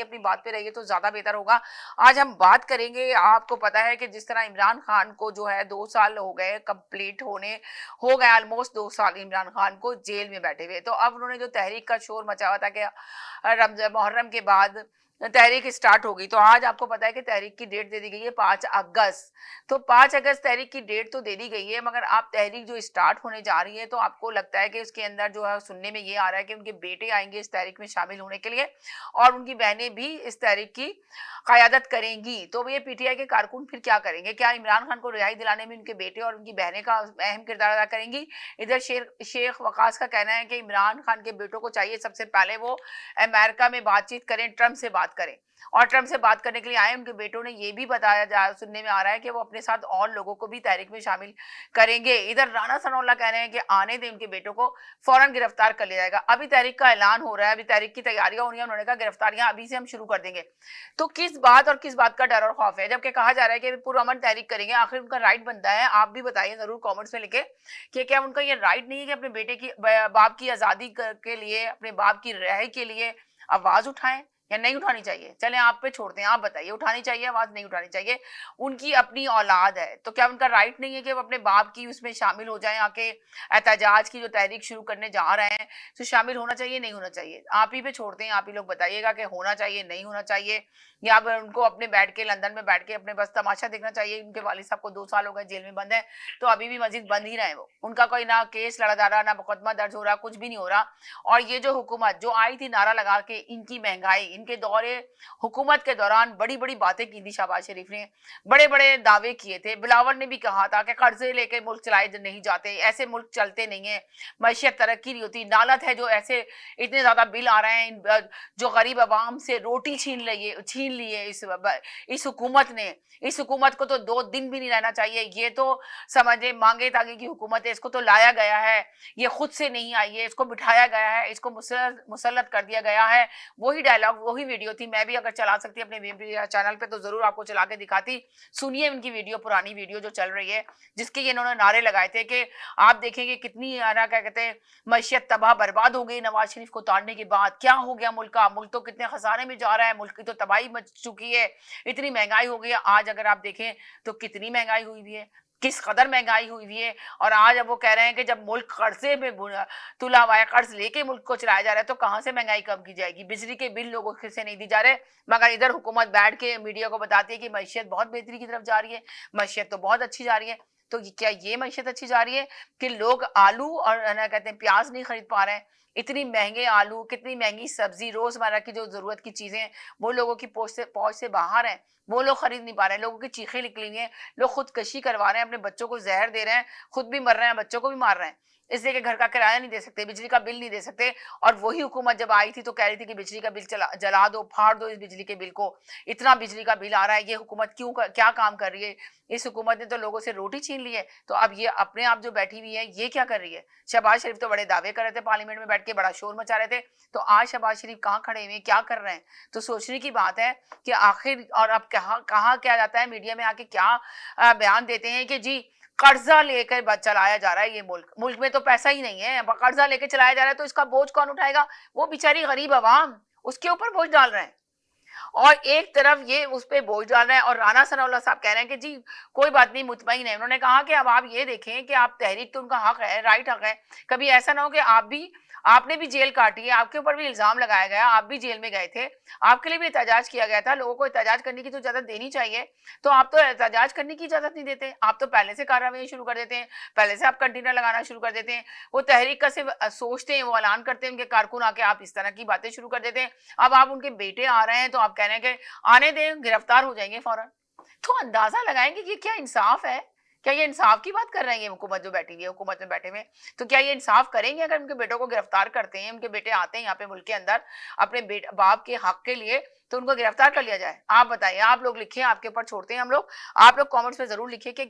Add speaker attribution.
Speaker 1: अपनी बात पे रहिए तो ज्यादा बेहतर होगा। आज हम बात करेंगे, आपको पता है कि जिस तरह इमरान खान को जो है 2 साल हो गए कंप्लीट हो गए, ऑलमोस्ट 2 साल इमरान खान को जेल में बैठे हुए। तो अब उन्होंने जो तहरीक का शोर मचा हुआ था कि रमजान मुहर्रम के बाद तहरीक स्टार्ट होगी, तो आज आपको पता है कि तहरीक की डेट दे दी गई है 5 अगस्त। तो 5 अगस्त तहरीक की डेट तो दे दी गई है, मगर आप तहरीक जो स्टार्ट होने जा रही है तो आपको लगता है कि उसके अंदर जो है सुनने में ये आ रहा है कि उनके बेटे आएंगे इस तहरीक में शामिल होने के लिए और उनकी बहनें भी इस तहरीक की क़यादत करेंगी। तो ये पीटीआई के कारकुन फिर क्या करेंगे? क्या इमरान खान को रिहाई दिलाने में उनके बेटे और उनकी बहनें का अहम किरदार अदा करेंगी? इधर शेख वकास का कहना है कि इमरान खान के बेटों को चाहिए सबसे पहले वो अमेरिका में बातचीत करें, ट्रंप से बात करें, और ट्रंप से बात करने के लिए आए। उनके बेटों ने ये भी बताया सुनने में आ रहा है कि वो अपने साथ और लोगों को भी तहरीक में शामिल करेंगे। इधर राणा सनाउल्लाह कह रहे हैं कि आने दें उनके बेटों को, फौरन गिरफ्तार कर लिया जाएगा। अभी तहरीक का ऐलान हो रहा है, अभी तहरीक की तैयारियां हो रही है, उन्होंने कहा गिरफ्तारियां अभी से हम शुरू कर देंगे। तो किस बात और किस बात का डर और खौफ है, जबकि कहा जा रहा है कि पुरअमन तहरीक करेंगे? आखिर उनका राइट बनता है। आप भी बताइए जरूर कॉमेंट्स में लिखे कि क्या उनका ये राइट नहीं है कि अपने बेटे की बाप की आजादी के लिए, अपने बाप की रिहाई के लिए आवाज उठाएं या नहीं उठानी चाहिए? चलें आप पे छोड़ते हैं, आप बताइए, उठानी चाहिए आवाज, नहीं उठानी चाहिए? उनकी अपनी औलाद है तो क्या उनका राइट नहीं है कि वो अपने बाप की उसमें शामिल हो जाएं, आके एहतजाज की जो तहरीक शुरू करने जा रहे हैं तो शामिल होना चाहिए, नहीं होना चाहिए? आप ही पे छोड़ते हैं, आप ही लोग बताइएगा कि होना चाहिए, नहीं होना चाहिए, या फिर उनको अपने बैठ के लंदन में बैठ के अपने बस तमाशा देखना चाहिए? उनके वालिद साहब को 2 साल हो गए जेल में बंद है, तो अभी भी मस्जिद बंद ही रहे, वो उनका कोई ना केस लड़ा जा रहा, ना मुकदमा दर्ज हो रहा, कुछ भी नहीं हो रहा। और ये जो हुकूमत जो आई थी नारा लगा के, इनकी महंगाई, इनके दौरे हुकूमत के दौरान बड़ी बड़ी बातें की थी शहबाज शरीफ ने, बड़े बड़े दावे किए थे। बिलावल ने भी कहा था कि कर्जे लेके मुल्क चलाए नहीं जाते, ऐसे मुल्क चलते नहीं है, मैशियत तरक्की नहीं होती। नालत है जो ऐसे इतने ज्यादा बिल आ रहे हैं, जो गरीब आवाम से रोटी छीन ली है इस हुकूमत ने। इस हुकूमत को तो 2 दिन भी नहीं रहना चाहिए। ये तो समझे मांगे तागे की हुकूमत है, इसको तो लाया गया है, ये खुद से नहीं आई है, इसको बिठाया गया है, इसको मुसल्लत कर दिया गया है। वही डायलॉग, वही वीडियो थी। मैं भी अगर चला सकती अपने चैनल पे तो जरूर आपको चला के दिखाती। सुनिए उनकी वीडियो, पुरानी वीडियो जो चल रही है, जिसके ये इन्होंने नारे लगाए थे कि आप देखेंगे कितनी क्या कहते हैं मैशियत तबाह बर्बाद हो गई नवाज शरीफ को उतारने के बाद। क्या हो गया मुल्क का? मुल्क तो कितने खसारे में जा रहा है, मुल्क की तो तबाही मच चुकी है, इतनी महंगाई हो गई है। आज अगर आप देखें तो कितनी महंगाई हुई हुई है, किस कदर महंगाई हुई हुई है। और आज अब वो कह रहे हैं कि जब मुल्क कर्जे में तुला हुआ है, कर्ज लेके मुल्क को चलाया जा रहा है, तो कहां से महंगाई कम की जाएगी? बिजली के बिल लोगों से नहीं दी जा रहे, मगर इधर हुकूमत बैठ के मीडिया को बताती है कि मैशियत बहुत बेहतरी की तरफ जा रही है, मैशियत तो बहुत अच्छी जा रही है। तो क्या ये मैशियत अच्छी जा रही है कि लोग आलू और ना कहते हैं प्याज नहीं खरीद पा रहे हैं? इतनी महंगे आलू, कितनी महंगी सब्जी, रोजमर्रा की जो जरूरत की चीजें वो लोगों की पहुंच से बाहर हैं, वो लोग खरीद नहीं पा रहे हैं। लोगों की चीखें निकली हुई हैं, लोग खुदकशी करवा रहे हैं, अपने बच्चों को जहर दे रहे हैं, खुद भी मर रहे हैं, बच्चों को भी मार रहे हैं, इसलिए कि घर का किराया नहीं दे सकते, बिजली का बिल नहीं दे सकते। और वही हुकूमत जब आई थी तो कह रही थी कि बिजली का बिल जला दो, फाड़ दो इस बिजली के बिल को, इतना बिजली का बिल आ रहा है। ये हुकूमत क्या काम कर रही है? इस हुकूमत ने तो लोगों से रोटी छीन ली है। तो अब ये अपने आप जो बैठी हुई है, ये क्या कर रही है? शहबाज शरीफ तो बड़े दावे कर रहे थे, पार्लियामेंट में बैठ के बड़ा शोर मचा रहे थे, तो आज शहबाज शरीफ कहाँ खड़े हुए, क्या कर रहे हैं? तो सोचने की बात है कि आखिर और अब कहाँ क्या जाता है, मीडिया में आके क्या बयान देते हैं कि जी कर्जा लेकर चलाया जा रहा है ये मुल्क में तो पैसा ही नहीं है, कर्जा लेकर चलाया जा रहा है, तो इसका बोझ कौन उठाएगा? वो बेचारी गरीब आवाम, उसके ऊपर बोझ डाल रहे हैं। और एक तरफ ये उस पर बोझ डाल रहे हैं, और राणा सनाउल्लाह साहब कह रहे हैं कि जी कोई बात नहीं, मुतमईन है। उन्होंने कहा कि अब आप ये देखें कि आप तहरीक तो उनका हक है, राइट हक है, कभी ऐसा ना हो कि आपने भी जेल काटी है, आपके ऊपर भी इल्जाम लगाया गया, आप भी जेल में गए थे, आपके लिए भी एहतजाज किया गया था, लोगों को एहतजाज करने की तो इजाजत देनी चाहिए। तो आप तो एहतजाज करने की इजाजत नहीं देते, आप तो पहले से कार्रवाई शुरू कर देते हैं, पहले से आप कंटेनर लगाना शुरू कर देते हैं। वो तहरीक का सिर्फ सोचते हैं, वो ऐलान करते हैं उनके कारकुन आके, आप इस तरह की बातें शुरू कर देते हैं। अब आप उनके बेटे आ रहे हैं तो आप कह रहे हैं कि आने दें, गिरफ्तार हो जाएंगे फौरन। तो अंदाजा लगाएंगे कि क्या इंसाफ है? क्या ये इंसाफ की बात कर रहे हैं ये हुकूमत जो बैठी हुई है, हुकूमत में बैठे हुए? तो क्या ये इंसाफ करेंगे अगर उनके बेटों को गिरफ्तार करते हैं, उनके बेटे आते हैं यहाँ पे मुल्क के अंदर अपने बाप के हक के लिए, तो उनको गिरफ्तार कर लिया जाए? आप बताइए, आप लोग लिखिए, आपके ऊपर छोड़ते हैं हम लोग। आप लोग कॉमेंट्स में जरूर लिखिए कि